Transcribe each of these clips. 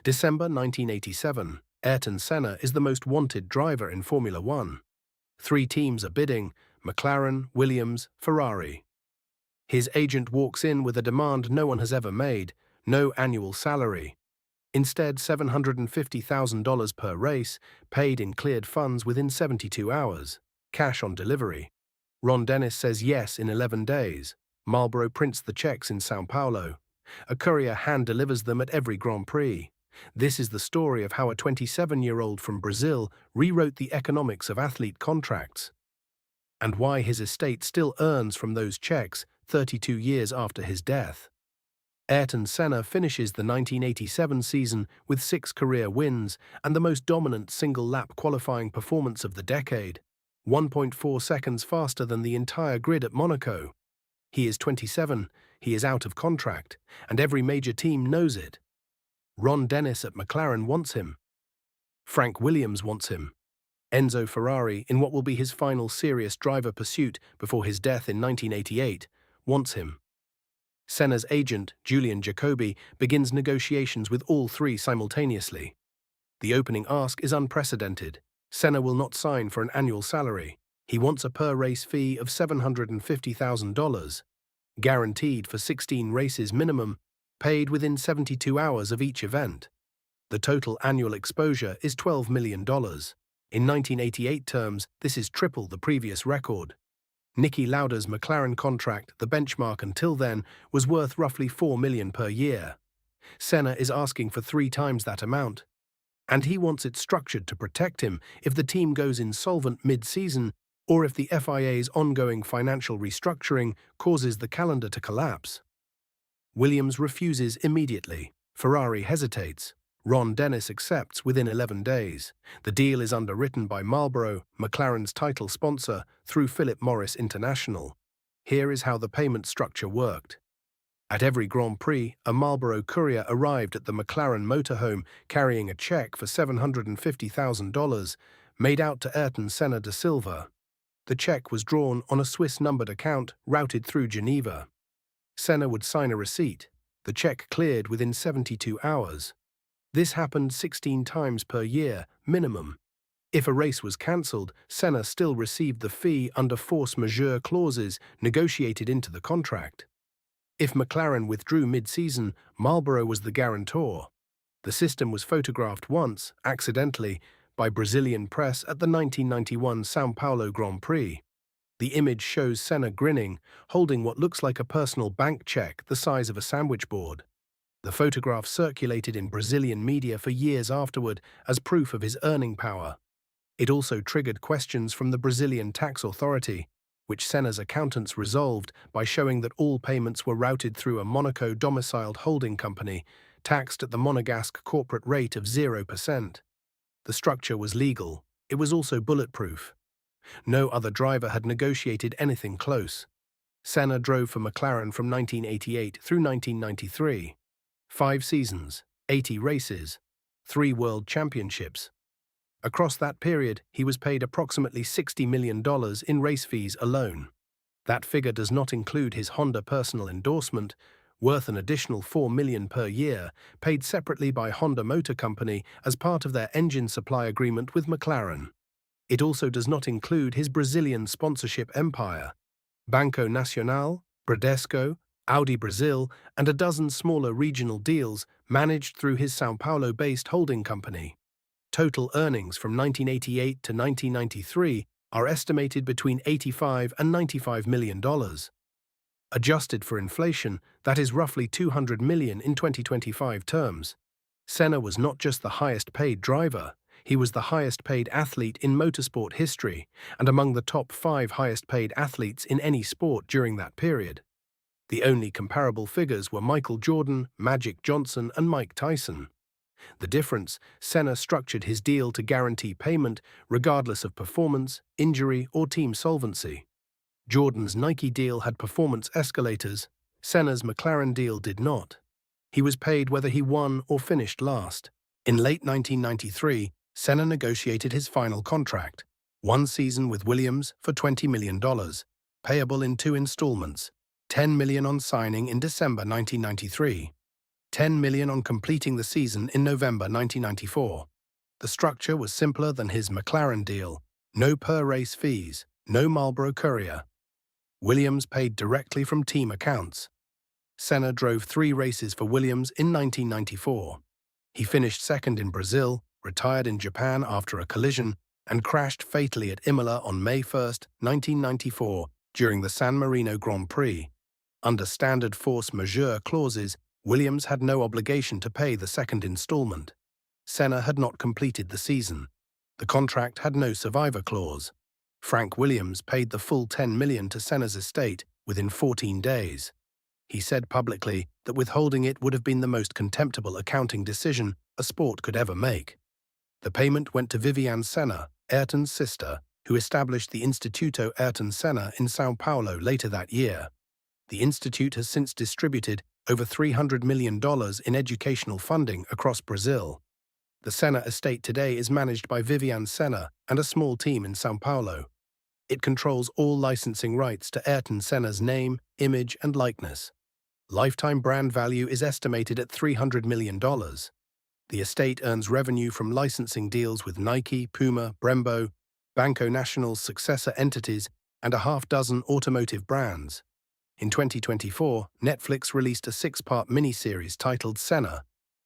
December 1987, Ayrton Senna is the most wanted driver in Formula One. Three teams are bidding: McLaren, Williams, Ferrari. His agent walks in with a demand no one has ever made: no annual salary. Instead, $750,000 per race, paid in cleared funds within 72 hours. Cash on delivery. Ron Dennis says yes in 11 days. Marlboro prints the checks in Sao Paulo. A courier hand-delivers them at every Grand Prix. This is the story of how a 27-year-old from Brazil rewrote the economics of athlete contracts, and why his estate still earns from those checks 32 years after his death. Ayrton Senna finishes the 1987 season with 6 career wins and the most dominant single-lap qualifying performance of the decade, 1.4 seconds faster than the entire grid at Monaco. He is 27, he is out of contract, and every major team knows it. Ron Dennis at McLaren wants him. Frank Williams wants him. Enzo Ferrari, in what will be his final serious driver pursuit before his death in 1988, wants him. Senna's agent, Julian Jacobi, begins negotiations with all three simultaneously. The opening ask is unprecedented. Senna will not sign for an annual salary. He wants a per-race fee of $750,000, guaranteed for 16 races minimum, paid within 72 hours of each event. The total annual exposure is $12 million. In 1988 terms, this is triple the previous record. Niki Lauda's McLaren contract, the benchmark until then, was worth roughly $4 million per year. Senna is asking for 3 times that amount. And he wants it structured to protect him if the team goes insolvent mid-season or if the FIA's ongoing financial restructuring causes the calendar to collapse. Williams refuses immediately. Ferrari hesitates. Ron Dennis accepts within 11 days. The deal is underwritten by Marlboro, McLaren's title sponsor, through Philip Morris International. Here is how the payment structure worked. At every Grand Prix, a Marlboro courier arrived at the McLaren motorhome carrying a cheque for $750,000, made out to Ayrton Senna da Silva. The cheque was drawn on a Swiss-numbered account routed through Geneva. Senna would sign a receipt. The cheque cleared within 72 hours. This happened 16 times per year, minimum. If a race was cancelled, Senna still received the fee under force majeure clauses negotiated into the contract. If McLaren withdrew mid-season, Marlboro was the guarantor. The system was photographed once, accidentally, by Brazilian press at the 1991 São Paulo Grand Prix. The image shows Senna grinning, holding what looks like a personal bank cheque the size of a sandwich board. The photograph circulated in Brazilian media for years afterward as proof of his earning power. It also triggered questions from the Brazilian tax authority, which Senna's accountants resolved by showing that all payments were routed through a Monaco-domiciled holding company, taxed at the Monegasque corporate rate of 0%. The structure was legal. It was also bulletproof. No other driver had negotiated anything close. Senna drove for McLaren from 1988 through 1993. 5 seasons, 80 races, 3 world championships. Across that period, he was paid approximately $60 million in race fees alone. That figure does not include his Honda personal endorsement, worth an additional $4 million per year, paid separately by Honda Motor Company as part of their engine supply agreement with McLaren. It also does not include his Brazilian sponsorship empire, Banco Nacional, Bradesco, Audi Brazil, and a dozen smaller regional deals managed through his São Paulo-based holding company. Total earnings from 1988 to 1993 are estimated between $85 and $95 million. Adjusted for inflation, that is roughly $200 million in 2025 terms. Senna was not just the highest-paid driver, he was the highest-paid athlete in motorsport history and among the top 5 highest-paid athletes in any sport during that period. The only comparable figures were Michael Jordan, Magic Johnson, and Mike Tyson. The difference: Senna structured his deal to guarantee payment regardless of performance, injury, or team solvency. Jordan's Nike deal had performance escalators. Senna's McLaren deal did not. He was paid whether he won or finished last. In late 1993, Senna negotiated his final contract, 1 season with Williams for $20 million, payable in 2 installments, $10 million on signing in December 1993. 10 million on completing the season in November 1994. The structure was simpler than his McLaren deal. No per-race fees, no Marlboro courier. Williams paid directly from team accounts. Senna drove 3 races for Williams in 1994. He finished second in Brazil, retired in Japan after a collision, and crashed fatally at Imola on May 1, 1994, during the San Marino Grand Prix. Under standard force majeure clauses, Williams had no obligation to pay the second installment. Senna had not completed the season. The contract had no survivor clause. Frank Williams paid the full 10 million to Senna's estate within 14 days. He said publicly that withholding it would have been the most contemptible accounting decision a sport could ever make. The payment went to Viviane Senna, Ayrton's sister, who established the Instituto Ayrton Senna in São Paulo later that year. The institute has since distributed over $300 million in educational funding across Brazil. The Senna estate today is managed by Viviane Senna and a small team in São Paulo. It controls all licensing rights to Ayrton Senna's name, image, and likeness. Lifetime brand value is estimated at $300 million. The estate earns revenue from licensing deals with Nike, Puma, Brembo, Banco Nacional's successor entities, and a half-dozen automotive brands. In 2024, Netflix released a 6-part miniseries titled Senna,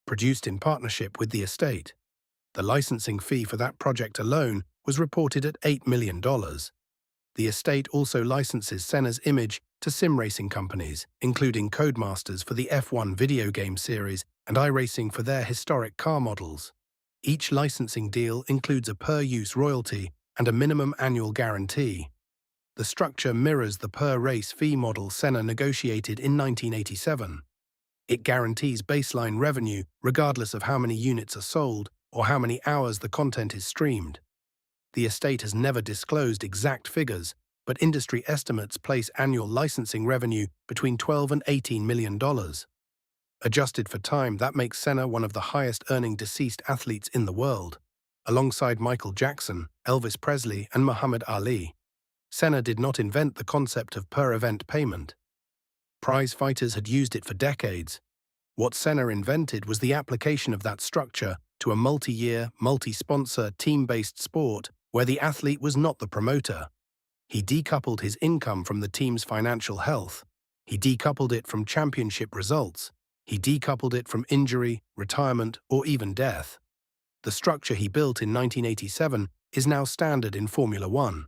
produced in partnership with the estate. The licensing fee for that project alone was reported at $8 million. The estate also licenses Senna's image to sim racing companies, including Codemasters for the F1 video game series and iRacing for their historic car models. Each licensing deal includes a per-use royalty and a minimum annual guarantee. The structure mirrors the per-race fee model Senna negotiated in 1987. It guarantees baseline revenue regardless of how many units are sold or how many hours the content is streamed. The estate has never disclosed exact figures, but industry estimates place annual licensing revenue between $12 and $18 million. Adjusted for time, that makes Senna one of the highest-earning deceased athletes in the world, alongside Michael Jackson, Elvis Presley, and Muhammad Ali. Senna did not invent the concept of per-event payment. Prize fighters had used it for decades. What Senna invented was the application of that structure to a multi-year, multi-sponsor, team-based sport where the athlete was not the promoter. He decoupled his income from the team's financial health. He decoupled it from championship results. He decoupled it from injury, retirement, or even death. The structure he built in 1987 is now standard in Formula One.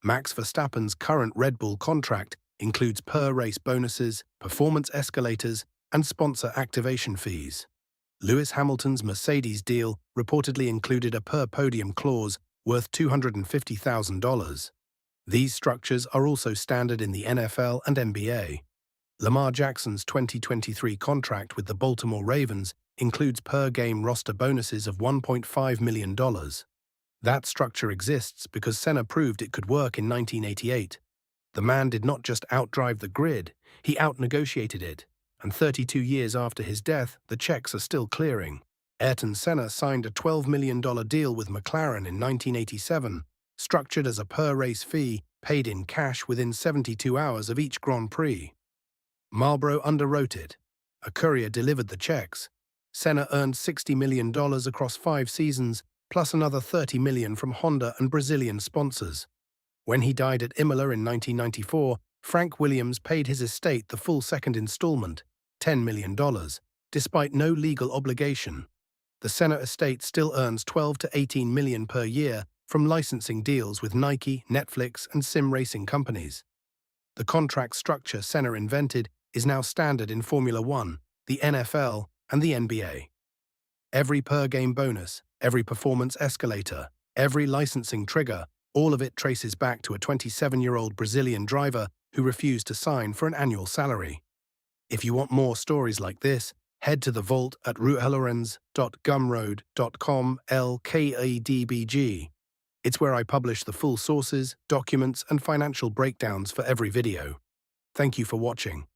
Max Verstappen's current Red Bull contract includes per-race bonuses, performance escalators, and sponsor activation fees. Lewis Hamilton's Mercedes deal reportedly included a per-podium clause worth $250,000. These structures are also standard in the NFL and NBA. Lamar Jackson's 2023 contract with the Baltimore Ravens includes per-game roster bonuses of $1.5 million. That structure exists because Senna proved it could work in 1988. The man did not just outdrive the grid, he outnegotiated it, and 32 years after his death, the checks are still clearing. Ayrton Senna signed a $12 million deal with McLaren in 1987, structured as a per-race fee paid in cash within 72 hours of each Grand Prix. Marlboro underwrote it. A courier delivered the checks. Senna earned $60 million across 5 seasons, plus another $30 million from Honda and Brazilian sponsors. When he died at Imola in 1994, Frank Williams paid his estate the full second installment, $10 million, despite no legal obligation. The Senna estate still earns $12 to $18 million per year from licensing deals with Nike, Netflix, and sim racing companies. The contract structure Senna invented is now standard in Formula One, the NFL, and the NBA. Every per-game bonus, every performance escalator, every licensing trigger, all of it traces back to a 27-year-old Brazilian driver who refused to sign for an annual salary. If you want more stories like this, head to the vault at ruhellorenz.gumroad.com/LKADBG. It's where I publish the full sources, documents, and financial breakdowns for every video. Thank you for watching.